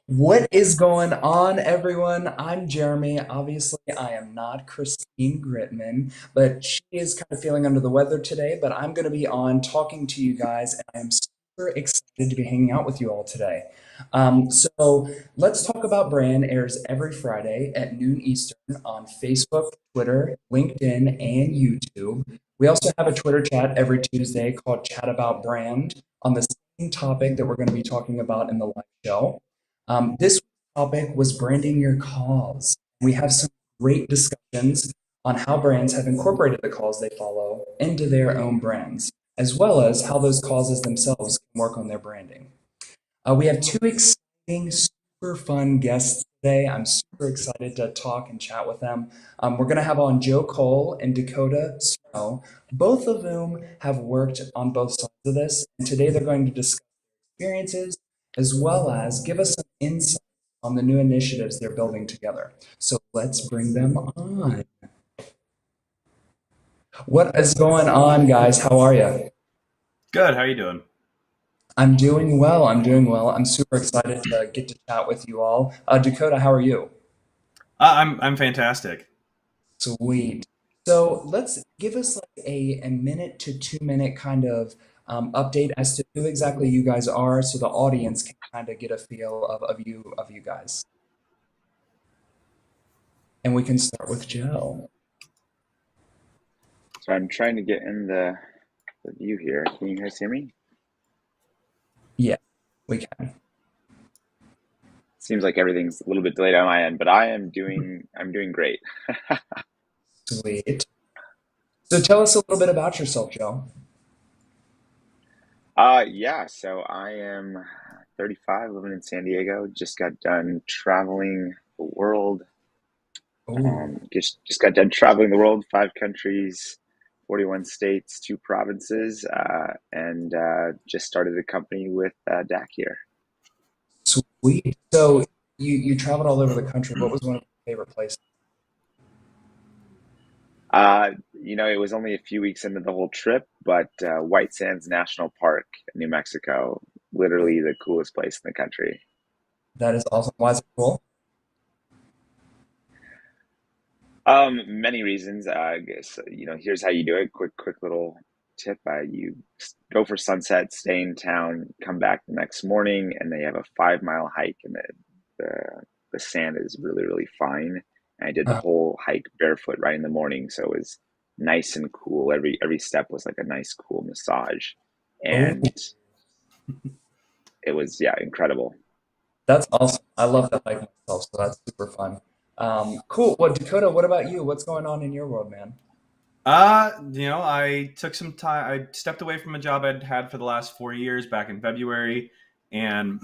What is going on, everyone? I'm Jeremy. Obviously, I am not Christine Gritman, but she is kind of feeling under the weather today. But I'm going to be on talking to you guys, and I am super excited to be hanging out with you all today. So, let's talk about brand airs every Friday at noon Eastern on Facebook, Twitter, LinkedIn, and YouTube. We also have a Twitter chat every Tuesday called Chat About Brand on the same topic that we're going to be talking about in the live show. This topic was branding your cause. We have some great discussions on how brands have incorporated the cause they follow into their own brands, as well as how those causes themselves can work on their branding. We have two exciting, super fun guests today. I'm super excited to talk and chat with them. We're going to have on Joe Cole and Dakota Snow, both of whom have worked on both sides of this. And today they're going to discuss experiences as well as give us some insight on the new initiatives they're building together. So let's bring them on. What is going on, guys? How are you? Good. How you doing? I'm doing well. I'm doing well. I'm super excited to get to chat with you all. Dakota, how are you? I'm fantastic. Sweet. So let's give us like a minute to 2 minute kind of update as to who exactly you guys are so the audience can kind of get a feel of you guys. And we can start with Joe. So I'm trying to get in the view here. Can you guys hear me? Yeah, we can. Seems like everything's a little bit delayed on my end, but I'm doing great. Sweet. So tell us a little bit about yourself, Joe. Yeah, so I am 35, living in San Diego. Just got done traveling the world. Oh, Just got done traveling the world, 5 countries, 41 states, 2 provinces, and just started a company with Dak here. sweet. So you traveled all over the country. What was one of your favorite places? It was only a few weeks into the whole trip, but White Sands National Park, New Mexico, literally the coolest place in the country. That is awesome. Why is it cool? Many reasons. I guess here's how you do it. Quick little tip. Go for sunset, stay in town, come back the next morning, and they have a 5 mile hike, and the the sand is really really fine. And I did the Uh, whole hike barefoot right in the morning, so it was nice and cool. Every step was like a nice cool massage, oh, and it was, yeah, incredible. that's awesome. I love that bike myself, so that's super fun. Cool. Well, Dakota, what about you? What's going on in your world, man? I took some time. I stepped away from a job I'd had for the last 4 years back in February, and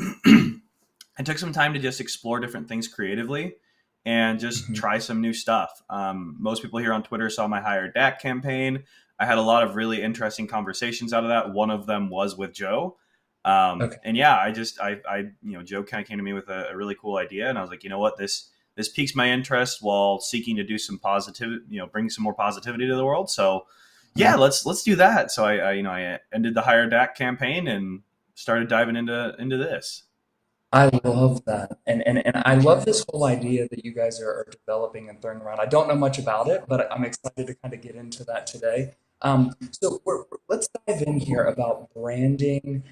I took some time to just explore different things creatively and just Mhm. try some new stuff. Most people here on Twitter saw my Hire Dak campaign. I had a lot of really interesting conversations out of that. One of them was with Joe. Okay. And yeah, Joe kind of came to me with a really cool idea, and I was like, you know what, this piques my interest while seeking to do some positive, bring some more positivity to the world. So yeah, let's do that. So I ended the Hire Dak campaign and started diving into this. I love that. And I love this whole idea that you guys are developing and throwing around. I don't know much about it, but I'm excited to kind of get into that today. Let's dive in here about branding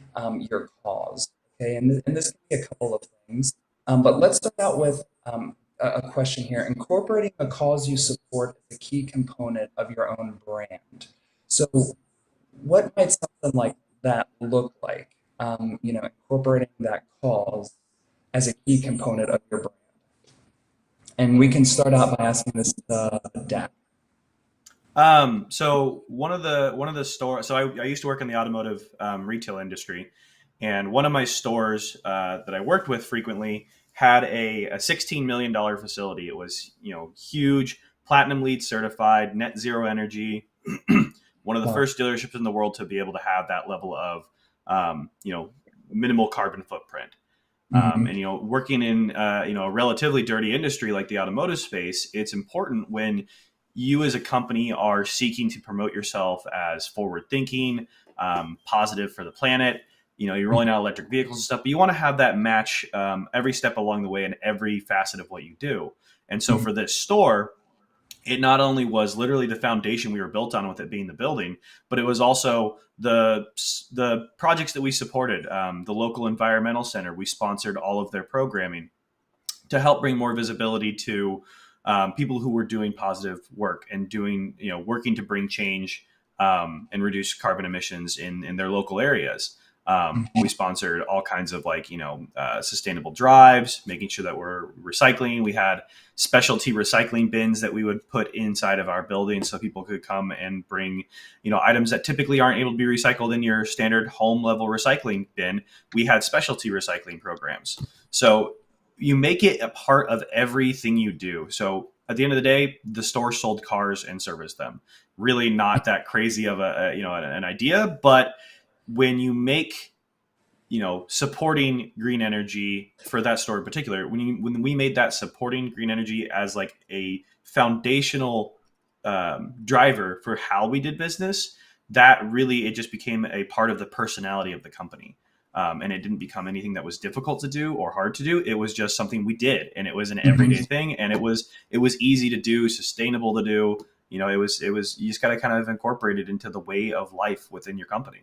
your cause. Okay, and this can be a couple of things. But let's start out with a question here. Incorporating a cause you support is a key component of your own brand. So what might something like that look like? Incorporating that cause as a key component of your brand. And we can start out by asking this Dak. So one of the stores. So I used to work in the automotive retail industry, and one of my stores that I worked with frequently had a $16 million facility. It was huge, platinum LEED certified, net zero energy. One of the Wow. first dealerships in the world to be able to have that level of um, you know minimal carbon footprint. Mhm. And working in a relatively dirty industry like the automotive space, it's important when you as a company are seeking to promote yourself as forward thinking, positive for the planet. you're rolling out electric vehicles and stuff, but you want to have that match every step along the way in every facet of what you do. And so Mhm. for this store, it not only was literally the foundation we were built on with it being the building, but it was also the projects that we supported. The local environmental center, we sponsored all of their programming to help bring more visibility to people who were doing positive work and doing, working to bring change and reduce carbon emissions in their local areas. We sponsored all kinds of sustainable drives, making sure that we're recycling. We had specialty recycling bins that we would put inside of our building so people could come and bring, items that typically aren't able to be recycled in your standard home level recycling bin. We had specialty recycling programs. So you make it a part of everything you do. So at the end of the day, the store sold cars and serviced them. Really not that crazy of an idea, but when you make, supporting green energy for that store in particular, when we made that supporting green energy as like a foundational driver for how we did business, that really, it just became a part of the personality of the company. And it didn't become anything that was difficult to do or hard to do. It was just something we did, and it was an everyday thing, and it was easy to do, sustainable to do. It was you just got to kind of incorporate it into the way of life within your company.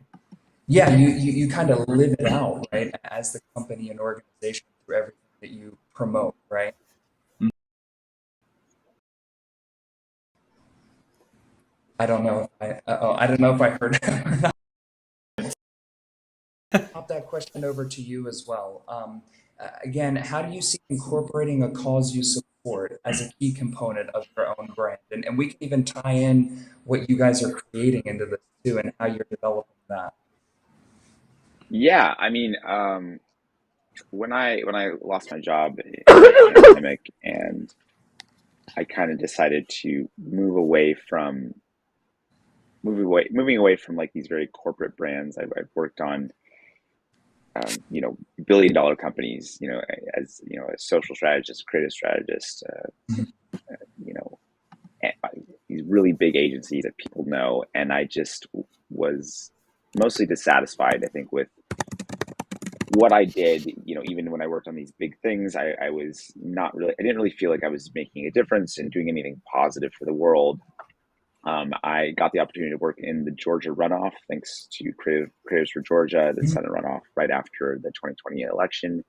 Yeah, you kind of live it out, right, as the company and organization through everything that you promote, right? I don't know if I don't know if I heard pop that question over to you as well. Again, how do you see incorporating a cause you support as a key component of your own brand? And we can even tie in what you guys are creating into this too and how you're developing that. Yeah, I mean, when I lost my job in the pandemic, and I kind of decided to moving away from like these very corporate brands. I've worked on billion-dollar companies, as a social strategist, creative strategist, you know, these really big agencies that people know, and I just was mostly dissatisfied, I think, with what I did. Even when I worked on these big things, I was not really, I didn't really feel like I was making a difference and doing anything positive for the world. I got the opportunity to work in the Georgia runoff, thanks to Creators for Georgia, the Senate runoff right after the 2020 election.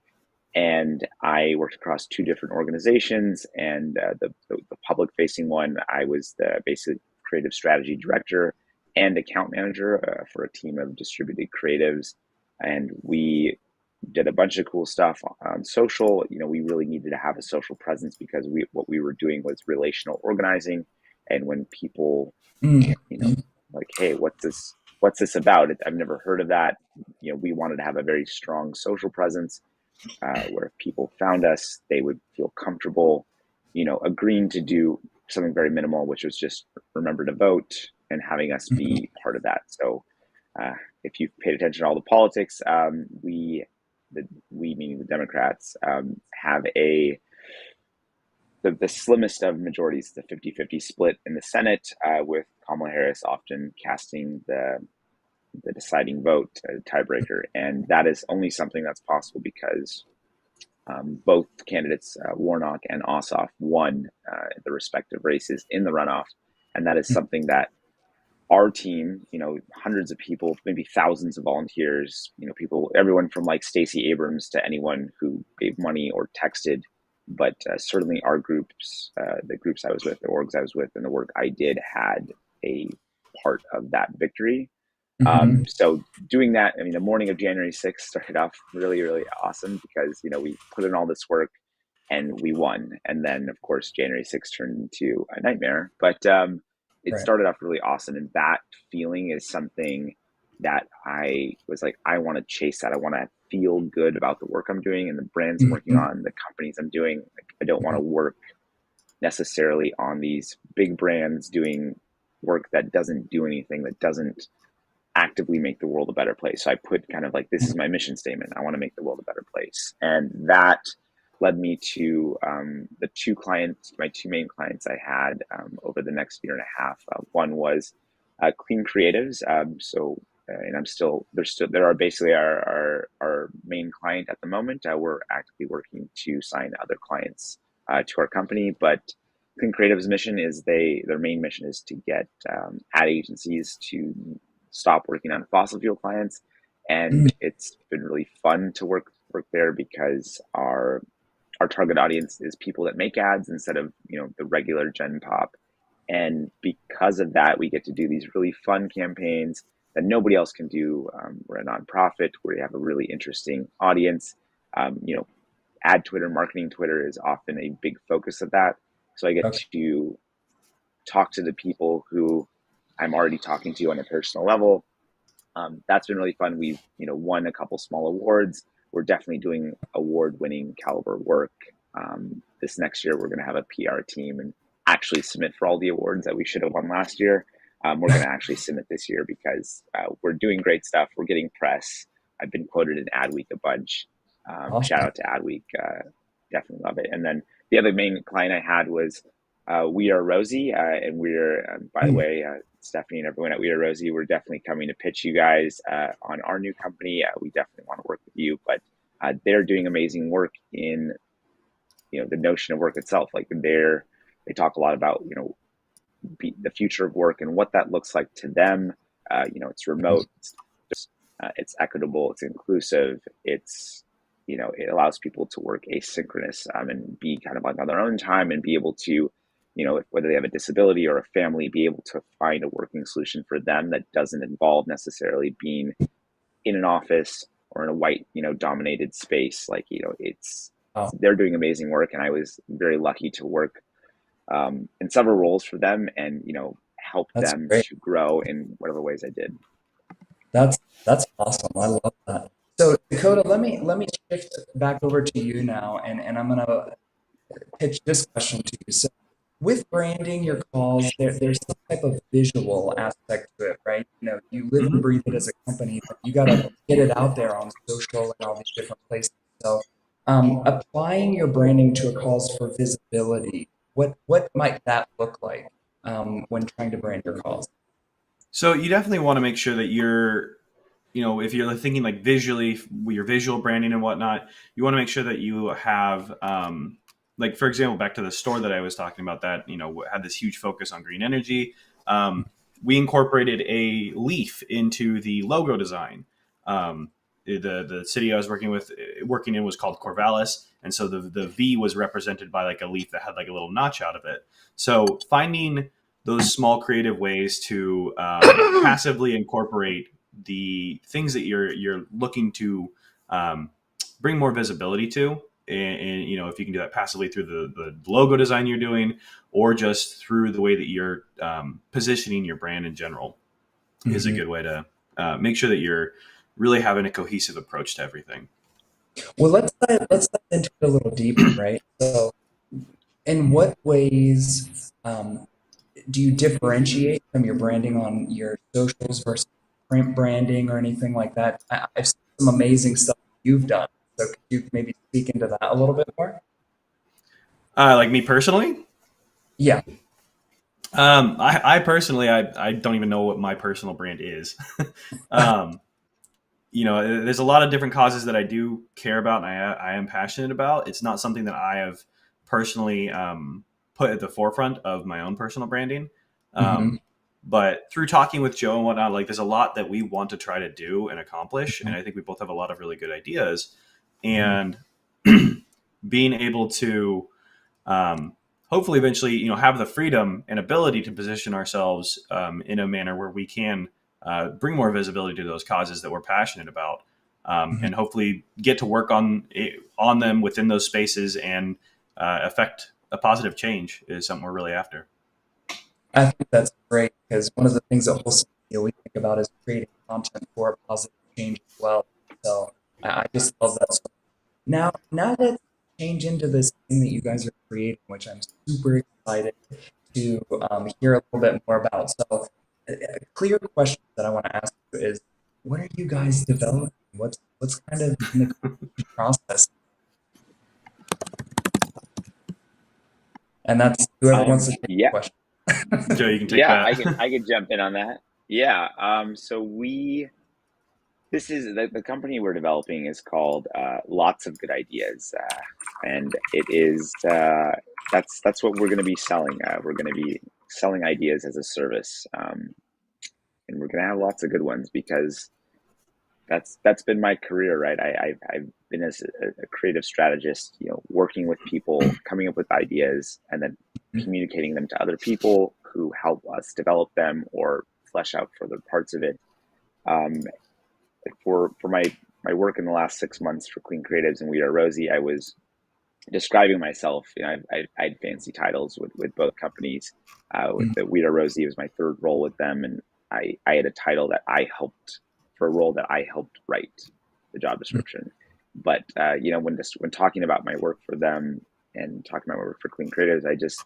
And I worked across two different organizations, and the public facing one, I was the basic creative strategy director and account manager for a team of distributed creatives. And we did a bunch of cool stuff on social. We really needed to have a social presence because what we were doing was relational organizing. And when people, Mm. like, hey, what's this about? I've never heard of that. We wanted to have a very strong social presence, where if people found us, they would feel comfortable, agreeing to do something very minimal, which was just remember to vote and having us be part of that. So, if you've paid attention to all the politics, we meaning the Democrats, have the slimmest of majorities, the 50-50 split in the Senate, with Kamala Harris often casting the deciding vote, a tiebreaker. And that is only something that's possible because both candidates, Warnock and Ossoff, won the respective races in the runoff. And that is something that our team, hundreds of people, maybe thousands of volunteers, people, everyone from like Stacey Abrams to anyone who gave money or texted, but certainly our groups, the groups I was with, the orgs I was with, and the work I did had a part of that victory. Mhm. So doing that, I mean, the morning of January 6th started off really, really awesome because, we put in all this work and we won. And then, of course, January 6th turned into a nightmare. But it Right. started off really awesome. And that feeling is something that I was like, I want to chase that. I want to feel good about the work I'm doing and the brands I'm working Mhm. on, the companies I'm doing. Like, I don't want to work necessarily on these big brands doing work that doesn't do anything, that doesn't actively make the world a better place. So I put kind of like, this is my mission statement. I want to make the world a better place. And that led me to the two clients, my two main clients I had over the next year and a half. One was Clean Creatives. So and there are basically our main client at the moment. We're actively working to sign other clients to our company, but Clean Creative's mission is their main mission is to get ad agencies to stop working on fossil fuel clients, and it's been really fun to work there because our target audience is people that make ads instead of the regular Gen Pop, and because of that, we get to do these really fun campaigns that nobody else can do. We're a nonprofit where you have a really interesting audience. Ad Twitter, marketing Twitter is often a big focus of that. So I get Okay. to talk to the people who I'm already talking to on a personal level. That's been really fun. We've won a couple small awards. We're definitely doing award-winning caliber work. This next year, we're going to have a PR team and actually submit for all the awards that we should have won last year. We're going to actually submit this year because we're doing great stuff. We're getting press. I've been quoted in Adweek a bunch. Shout Awesome. out to Adweek. Definitely love it. And then the other main client I had was We Are Rosie, and we're by the way, Stephanie and everyone at We Are Rosie, we're definitely coming to pitch you guys on our new company. We definitely want to work with you, but they're doing amazing work in the notion of work itself. Like they talk a lot about the future of work and what that looks like to them. It's remote, it's equitable, it's inclusive, it allows people to work asynchronous and be kind of like on their own time and be able to, whether they have a disability or a family, be able to find a working solution for them that doesn't involve necessarily being in an office or in a white, dominated space. Like, Wow. they're doing amazing work, and I was very lucky to work in several roles for them and, help That's them great. to grow in whatever ways I did. That's awesome. I love that. So Dakota, let me shift back over to you now, and I'm gonna pitch this question to you. So with branding your calls, there's some type of visual aspect to it, right? You live and Mhm. breathe it as a company, but you gotta get it out there on social and all these different places. So applying your branding to a calls for visibility, what might that look like when trying to brand your calls? So you definitely want to make sure that if you're thinking like visually, with your visual branding and whatnot, you want to make sure that you have, like for example, back to the store that I was talking about that had this huge focus on green energy. We incorporated a leaf into the logo design. The city I was working in was called Corvallis, and so the V was represented by like a leaf that had like a little notch out of it. So finding those small creative ways to passively incorporate the things that you're looking to bring more visibility to, and if you can do that passively through the logo design you're doing, or just through the way that you're positioning your brand in general, is a Mhm. good way to make sure that you're really having a cohesive approach to everything. Well, let's dive into it a little deeper, right? So, in what ways do you differentiate from your branding on your socials versus print branding or anything like that? I've seen some amazing stuff you've done. So, could you maybe speak into that a little bit more? Like me personally, Yeah. I personally, I don't even know what my personal brand is. um, there's a lot of different causes that I do care about and I am passionate about. It's not something that I have personally put at the forefront of my own personal branding. Hmm. Um, but through talking with Joe and whatnot, like there's a lot that we want to try to do and accomplish. And I think we both have a lot of really good ideas. And being able to um, hopefully eventually, have the freedom and ability to position ourselves in a manner where we can bring more visibility to those causes that we're passionate about, and hopefully get to work on them within those spaces and affect a positive change is something we're really after. I think that's great because one of the things that we think about is creating content for a positive change as well. So I just love that. So now let's change into this thing that you guys are creating, which I'm super excited to hear a little bit more about. So a clear question that I want to ask you is, what are you guys developing? What's kind of in the creation process? And that's whoever wants to take the Yeah, question. Joe, you can take yeah, that. I could jump in on that. Yeah. So this is the company we're developing is called Lots of Good Ideas, and it is that's what we're going to be selling. We're going to be selling ideas as a service, and we're going to have lots of good ones because that's been my career, right? I've been as a creative strategist, working with people, coming up with ideas, and then communicating them to other people who help us develop them or flesh out further parts of it. Um, for my work in the last 6 months for Clean Creatives and We Are Rosie, I was describing myself. I had fancy titles with both companies. With the We Are Rosie, it was my third role with them, and I had a title that I helped for a role that I helped write the job description. But when talking about my work for them and talking about my work for Clean Creatives, I just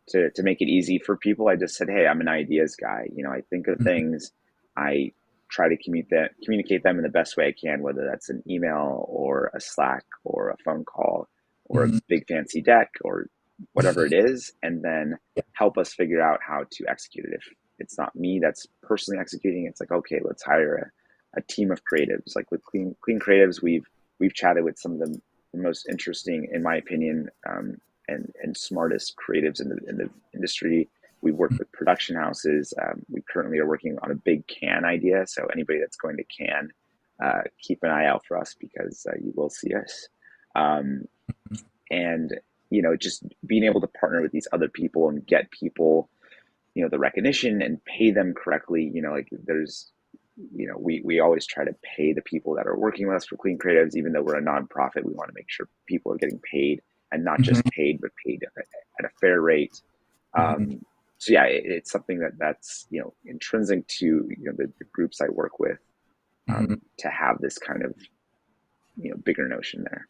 to make it easy for people, I just said, hey, I'm an ideas guy. I think of things, I try to communicate them in the best way I can, whether that's an email or a Slack or a phone call or a big fancy deck or whatever it is, and then help us figure out how to execute it. If it's not me that's personally executing, it's like, okay, let's hire a team of creatives. Like with Clean Creatives, we've chatted with some of the most interesting, in my opinion, and smartest creatives in the industry. We work with production houses. We currently are working on a big can idea. So anybody that's going to can, keep an eye out for us because you will see us. And just being able to partner with these other people and get people, the recognition and pay them correctly. Like there's, we always try to pay the people that are working with us for Clean Creatives, even though we're a nonprofit. We want to make sure people are getting paid and not just paid, but paid at a fair rate. So yeah, it's something that's intrinsic to the groups I work with, to have this kind of bigger notion there.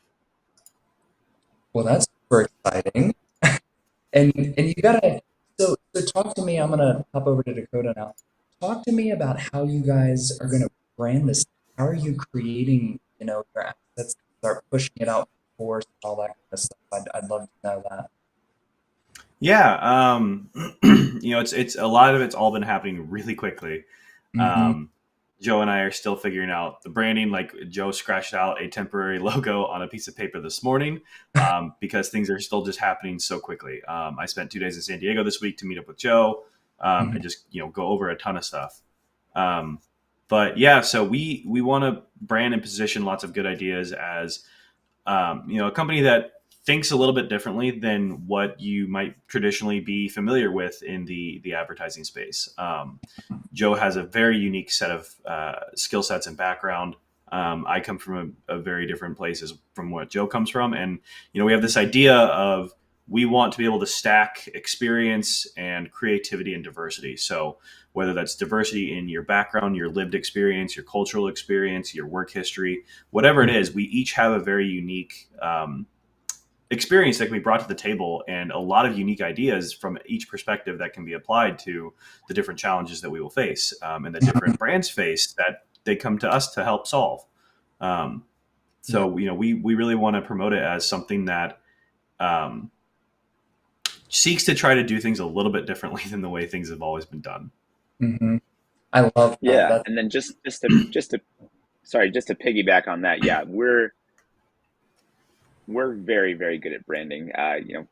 Well, that's super exciting. And you gotta so talk to me. I'm gonna hop over to Dakota now. Talk to me about how you guys are gonna brand this. How are you creating, your assets, start pushing it out for and all that kind of stuff? I'd love to know that. Yeah, it's a lot of it's all been happening really quickly. Mm-hmm. Um, Joe and I are still figuring out the branding. Like Joe scratched out a temporary logo on a piece of paper this morning, because things are still just happening so quickly. I spent 2 days in San Diego this week to meet up with Joe, and just go over a ton of stuff. Um, but yeah, so we want to brand and position lots of good ideas as a company that thinks a little bit differently than what you might traditionally be familiar with in the advertising space. Joe has a very unique set of skill sets and background. I come from a very different place from what Joe comes from, and we have this idea of we want to be able to stack experience and creativity and diversity. So whether that's diversity in your background, your lived experience, your cultural experience, your work history, whatever it is, we each have a very unique experience that can be brought to the table and a lot of unique ideas from each perspective that can be applied to the different challenges that we will face, and the different brands face that they come to us to help solve. So we really want to promote it as something that um, seeks to try to do things a little bit differently than the way things have always been done. Mm-hmm. I love that. Yeah, and then just to sorry, just to piggyback on that, yeah, we're very, very good at branding.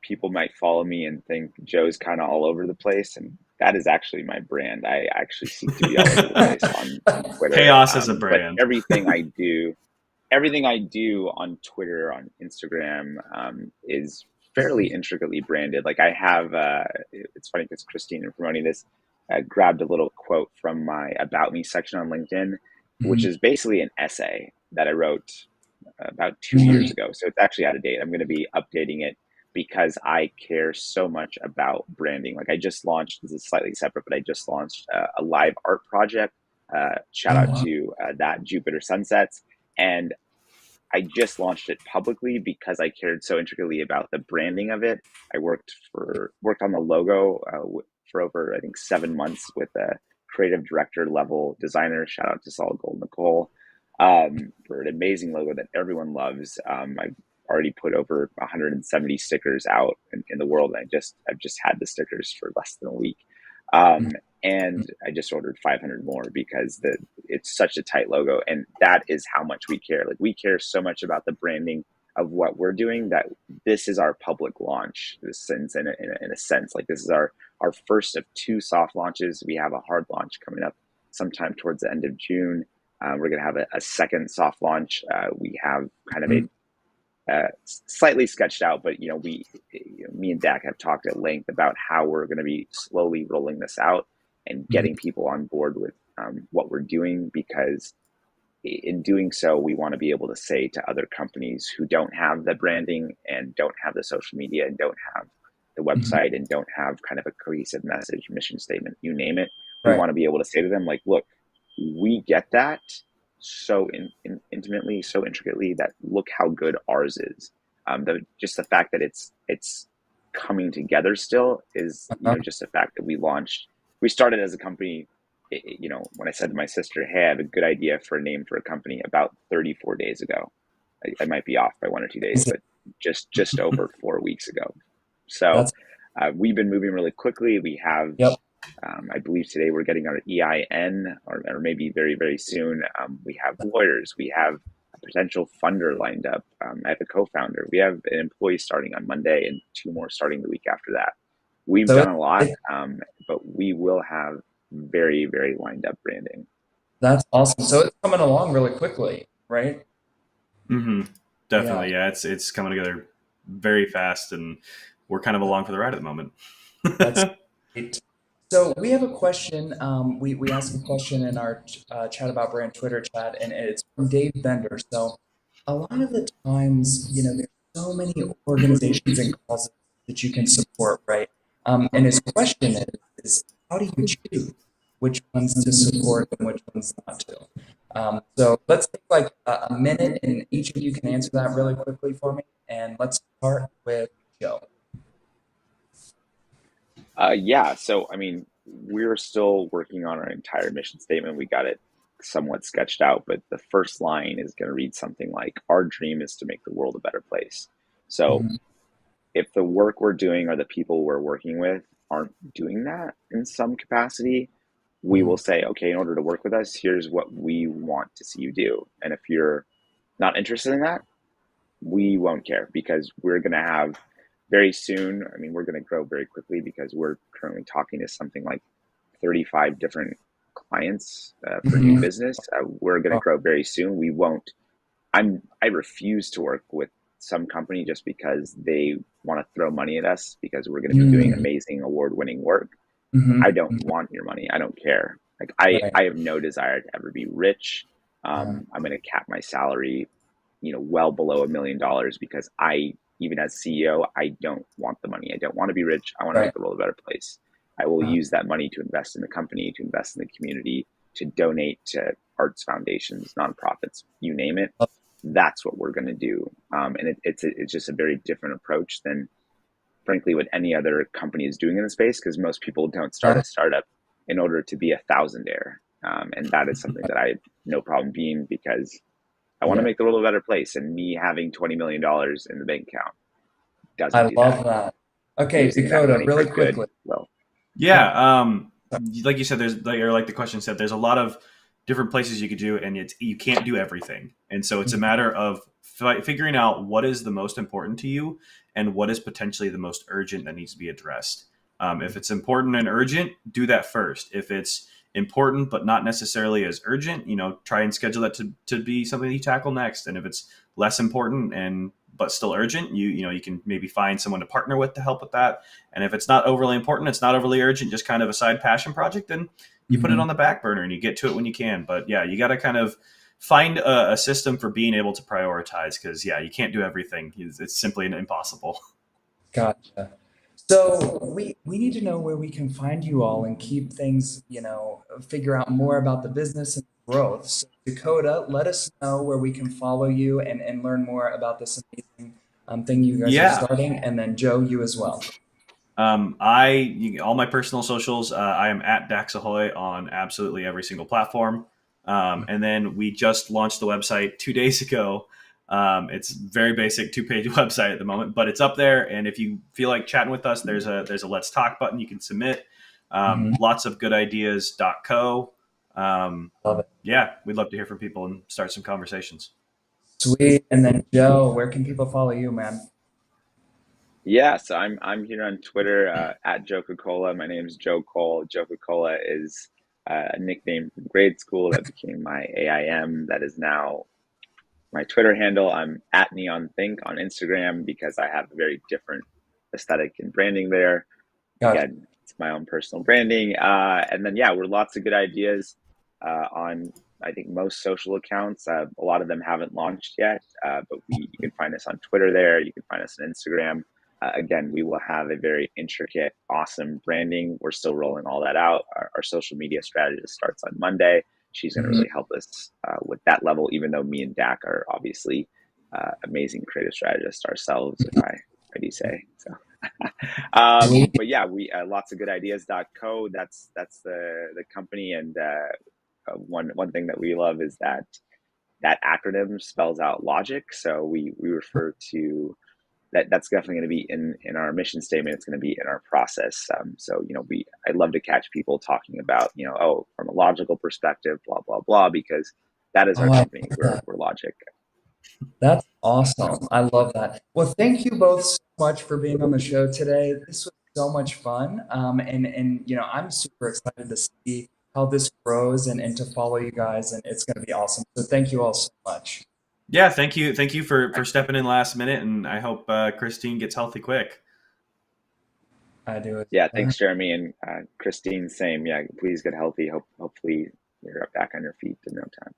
People might follow me and think Joe's kind of all over the place, and that is actually my brand. I actually seek to be all over the place on Twitter. Chaos as a But brand. everything I do on Twitter, on Instagram, is fairly intricately branded. Like I have, it's funny because Christine, in promoting this, grabbed a little quote from my About Me section on LinkedIn, which Mhm. is basically an essay that I wrote about 2 years ago. So it's actually out of date. I'm going to be updating it because I care so much about branding. Like I just launched, this is slightly separate, but I just launched a live art project. Shout Oh, out wow. to that Jupiter Sunsets. And I just launched it publicly because I cared so intricately about the branding of it. I worked on the logo for over, I think, 7 months with a creative director level designer. Shout out to Solid Gold Nicole, for an amazing logo that everyone loves. I've already put over 170 stickers out in the world, and I've just had the stickers for less than a week. Um, and I just ordered 500 more because it's such a tight logo, and that is how much we care. Like, we care so much about the branding of what we're doing that this is our public launch. This sense, in a sense, like, this is our first of two soft launches. We have a hard launch coming up sometime towards the end of June. We're going to have a second soft launch. We have kind of a slightly sketched out, but me and Dak have talked at length about how we're going to be slowly rolling this out and getting people on board with what we're doing, because in doing so, we want to be able to say to other companies who don't have the branding and don't have the social media and don't have the Mhm. website and don't have kind of a cohesive message, mission statement, you name it. We Right. want to be able to say to them, like, look, we get that so intimately, so intricately, that look how good ours is. Just the fact that it's coming together still is, Uh-huh. just the fact that we started as a company. When I said to my sister, hey, I have a good idea for a name for a company, about 34 days ago. I might be off by 1 or 2 days, but just over 4 weeks ago. So That's we've been moving really quickly. We have, yep. I believe today we're getting our EIN, or maybe very, very soon. We have lawyers. We have a potential funder lined up. I have a co-founder. We have an employee starting on Monday and two more starting the week after that. We've So done a lot, but we will have very, very lined up branding. that's awesome. So it's coming along really quickly, right? Mm-hmm. Yeah, Definitely, yeah. It's coming together very fast, and we're kind of along for the ride at the moment. that's great. So we have a question. We asked a question in our chat about brand Twitter chat, and it's from Dave Bender. So a lot of the times, there's so many organizations and causes that you can support, right? And his question is how do you choose which ones to support and which ones not to? So let's take like a minute, and each of you can answer that really quickly for me. And let's start with Joe. Yeah, so I mean, we're still working on our entire mission statement. We got it somewhat sketched out, but the first line is going to read something like, our dream is to make the world a better place. So Mhm. if the work we're doing or the people we're working with aren't doing that in some capacity, we will Mhm. say, okay, in order to work with us, here's what we want to see you do. And if you're not interested in that, we won't care, because we're going to have very soon. I mean, we're going to grow very quickly because we're currently talking to something like 35 different clients for new Mhm. business. We're going to Oh, grow very soon. We won't. I refuse to work with some company just because they want to throw money at us because we're going to be doing mm, amazing award-winning work. I mhm, don't mhm. want your money. I don't care. Like, I Right. have no desire to ever be rich. Yeah. I'm going to cap my salary, well below $1 million, because even as CEO, I don't want the money. I don't want to be rich. I want to Right. make the world a better place. I will Uh, use that money to invest in the company, to invest in the community, to donate to arts foundations, nonprofits, you name it. That's what we're going to do. And it's just a very different approach than, frankly, what any other company is doing in the space, because most people don't start uh, a startup in order to be a thousandaire. And that is something that I have no problem being, because I want to yeah. make the world a better place, and me having $20 million in the bank account doesn't I do that. love that. Okay, Using that Dakota, money for really good, quickly. well, Yeah, like you said, like the question said, there's a lot of different places you could do, and you can't do everything, and so it's a Mhm. matter of figuring out what is the most important to you and what is potentially the most urgent that needs to be addressed. If it's important and urgent, do that first. If it's important but not necessarily as urgent, try and schedule that to be something you tackle next. And if it's less important and but still urgent, you can maybe find someone to partner with to help with that. And if it's not overly important, it's not overly urgent, just kind of a side passion project, then you put it Mhm. on the back burner and you get to it when you can. But yeah, you got to kind of find a system for being able to prioritize, because yeah, you can't do everything. It's simply impossible. Gotcha. So we need to know where we can find you all and keep things, figure out more about the business and growth. So Dakota, let us know where we can follow you and learn more about this amazing thing you guys are Yeah. starting. And then Joe, you as well. All my personal socials, I am at Daxahoy on absolutely every single platform. And then we just launched the website 2 days ago. It's very basic 2-page website at the moment, but it's up there. And if you feel like chatting with us, there's a let's talk button you can submit. Mhm. Lots of good ideas.co. Love it. Yeah, we'd love to hear from people and start some conversations. Sweet. And then Joe, where can people follow you, man? Yeah, so I'm here on Twitter at Joe Coca-Cola. My name is Joe Cole. Joe Coca-Cola is a nickname from grade school that became my AIM. That is now my Twitter handle. I'm at Neon Think on Instagram because I have a very different aesthetic and branding there. Gotcha. Again, it's my own personal branding. And then, yeah, we're lots of good ideas on, I think, most social accounts. A lot of them haven't launched yet, but you can find us on Twitter there. You can find us on Instagram. Again, we will have a very intricate, awesome branding. We're still rolling all that out. Our social media strategist starts on Monday. She's going to Mhm. really help us with that level, even though me and Dak are obviously amazing creative strategists ourselves, if I do say so. Sweet. But yeah, we lots of good ideas.co. That's the company, and one thing that we love is that that acronym spells out logic. So we refer to that. That's definitely going to be in our mission statement. It's going to be in our process. So we I love to catch people talking about oh, from a logical perspective, blah blah blah, because that is our Oh, I company. love We're that. we're logic. That's awesome. I love that. Well, thank you both so much for being on the show today. This was so much fun. And I'm super excited to see how this grows and to follow you guys, and it's going to be awesome. So thank you all so much. Yeah, thank you for stepping in last minute, and I hope Christine gets healthy quick. I do as Yeah, well. thanks, Jeremy, and Christine. Same. Yeah, please get healthy. Hopefully you're back on your feet in no time.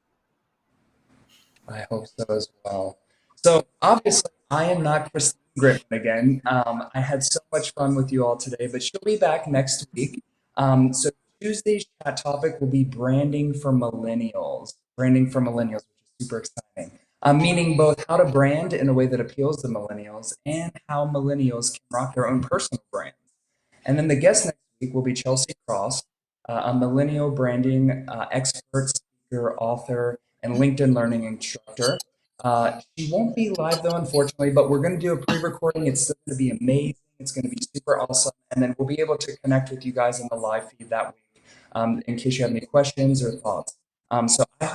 I hope so as well. So obviously, I am not Christine Griffin again. I had so much fun with you all today, but she'll be back next week. So Tuesday's chat topic will be branding for millennials. Branding for millennials, which is super exciting. Meaning both how to brand in a way that appeals to millennials and how millennials can rock their own personal brand. And then the guest next week will be Chelsea Cross, a millennial branding expert, speaker, author, and LinkedIn learning instructor. She won't be live though, unfortunately, but we're going to do a pre-recording. It's still going to be amazing. It's going to be super awesome, and then we'll be able to connect with you guys in the live feed that week, in case you have any questions or thoughts.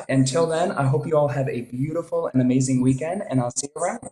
Until then, I hope you all have a beautiful and amazing weekend, and I'll see you around.